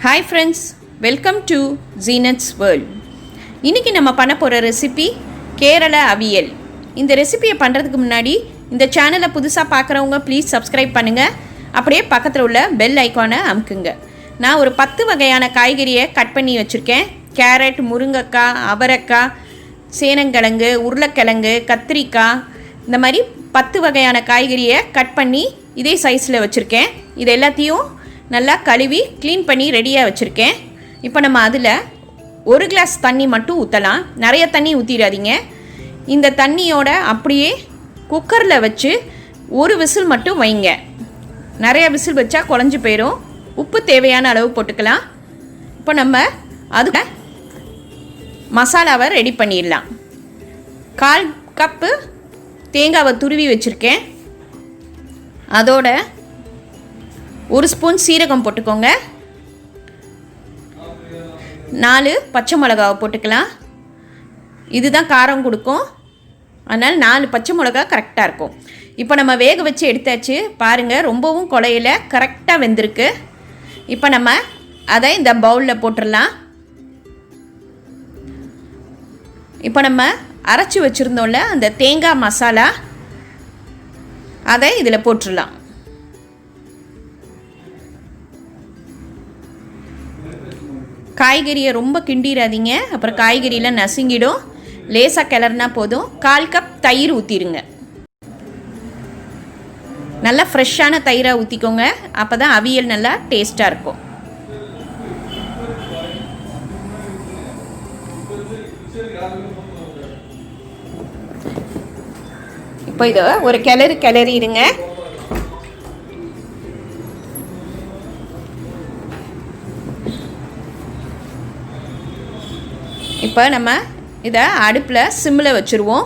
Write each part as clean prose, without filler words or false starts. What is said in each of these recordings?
Hi friends, welcome to Zeenath's world. இன்னைக்கு நம்ம பண்ண போற ரெசிபி கேரளா அவியல். இந்த ரெசிபியை பண்றதுக்கு முன்னாடி இந்த சேனலை புதுசா பார்க்கறவங்க ப்ளீஸ் Subscribe பண்ணுங்க. அப்படியே பக்கத்துல உள்ள பெல் ஐகானை அமுக்குங்க. நான் ஒரு 10 வகையான காய்கறியை கட் பண்ணி வச்சிருக்கேன். கேரட், முருங்கைக்காய், அவரைக்காய், சேனங்கிழங்கு, உருளைக்கிழங்கு, கத்திரிக்காய் இந்த மாதிரி 10 வகையான காய்கறியை கட் பண்ணி இதே சைஸில் வச்சுருக்கேன். இது எல்லாத்தையும் நல்லா கழுவி க்ளீன் பண்ணி ரெடியாக வச்சுருக்கேன். இப்போ நம்ம அதில் 1 கிளாஸ் தண்ணி மட்டும் ஊற்றலாம். நிறைய தண்ணி ஊற்றிடாதீங்க. இந்த தண்ணியோட அப்படியே குக்கரில் வச்சு ஒரு விசில் மட்டும் வைங்க. நிறைய விசில் வச்சா குழஞ்சி போயிடும். உப்பு தேவையான அளவு போட்டுக்கலாம். இப்போ நம்ம அதுக்கு மசாலாவை ரெடி பண்ணிடலாம். 1/4 கப்பு தேங்காவை துருவி வச்சுருக்கேன். அதோட 1 ஸ்பூன் சீரகம் போட்டுக்கோங்க. 4 பச்சை மிளகாவை போட்டுக்கலாம். இதுதான் காரம் கொடுக்கும். அதனால் 4 பச்சை மிளகா கரெக்டாக இருக்கும். இப்போ நம்ம வேக வச்சு எடுத்தாச்சு. பாருங்கள், ரொம்பவும் குழையில கரெக்டாக வெந்திருக்கு. இப்போ நம்ம அதை இந்த பவுலில் போட்டுடலாம். இப்போ நம்ம அரைச்சி வச்சுருந்தோம்ல அந்த தேங்காய் மசாலா, அதை இதில் போட்டுடலாம். காய்கறியை ரொம்ப கிண்டிடாதீங்க, அப்புறம் காய்கறியெலாம் நசுங்கிடும். லேசாக கிளறினா போதும். 1/4 கப் தயிர் ஊற்றிடுங்க. நல்லா ஃப்ரெஷ்ஷான தயிராக ஊற்றிக்கோங்க. அப்போ தான் அவியல் நல்லா டேஸ்ட்டாக இருக்கும். இப்போ இதை ஒரு கிளறிடுங்க. இப்போ நம்ம இதை அடுப்பில் சிம்மில் வச்சுருவோம்.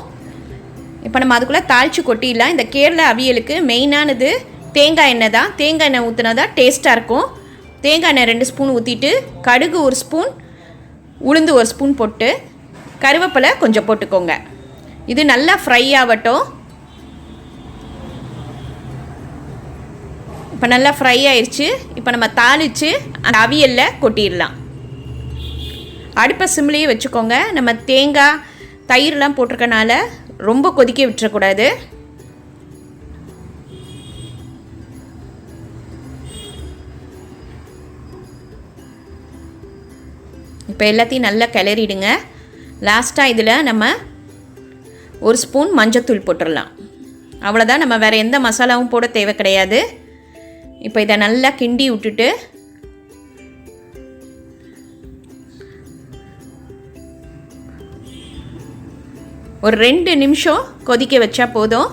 இப்போ நம்ம அதுக்குள்ளே தாளித்து கொட்டிடலாம். இந்த கேரளா அவியலுக்கு மெயினானது தேங்காய் எண்ணெய் தான். தேங்காய் எண்ணெய் ஊற்றினா தான் டேஸ்ட்டாக இருக்கும். தேங்காய் எண்ணெய் 2 ஸ்பூன் ஊற்றிட்டு கடுகு 1 ஸ்பூன், உளுந்து 1 ஸ்பூன் போட்டு கருவேப்பிலை கொஞ்சம் போட்டுக்கோங்க. இது நல்லா ஃப்ரை ஆகட்டும். இப்போ நல்லா ஃப்ரை ஆயிடுச்சு. இப்போ நம்ம தாளித்து அந்த அவியலில் கொட்டிடலாம். அடுப்பை சிம்லேயே வச்சுக்கோங்க. நம்ம தேங்காய் தயிர்லாம் போட்டிருக்கனால ரொம்ப கொதிக்க விட்டுறக்கூடாது. இப்போ எல்லாத்தையும் நல்லா கிளறிடுங்க. லாஸ்ட்டாக இதில் நம்ம 1 ஸ்பூன் மஞ்சத்தூள் போட்டுடலாம். அவ்வளோதான். நம்ம வேறு எந்த மசாலாவும் போட தேவை கிடையாது. இப்போ இதை நல்லா கிண்டி விட்டுட்டு ஒரு 2 நிமிஷம் கொதிக்க வச்சா போதும்.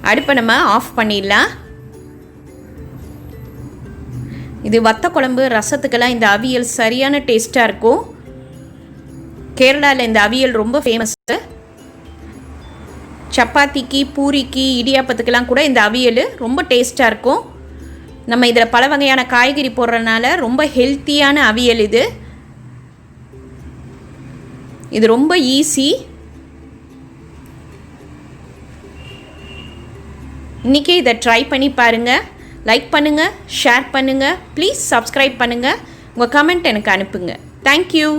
அடுப்பை நம்ம ஆஃப் பண்ணிடலாம். இது வத்த குழம்பு, ரசத்துக்கெல்லாம் இந்த அவியல் சரியான டேஸ்ட்டாக இருக்கும். கேரளாவில் இந்த அவியல் ரொம்ப ஃபேமஸ்ஸு. சப்பாத்திக்கு, பூரிக்கு, இடியாப்பத்துக்கெல்லாம் கூட இந்த அவியல் ரொம்ப டேஸ்ட்டாக இருக்கும். நம்ம இதில் பல வகையான காய்கறி போடுறதுனால ரொம்ப ஹெல்த்தியான அவியல் இது. இது ரொம்ப ஈஸி. இன்றைக்கி இதை ட்ரை பண்ணி பாருங்கள். லைக் பண்ணுங்கள், ஷேர் பண்ணுங்கள், ப்ளீஸ் Subscribe பண்ணுங்கள். உங்கள் கமெண்ட் எனக்கு அனுப்புங்க. தேங்க்யூ.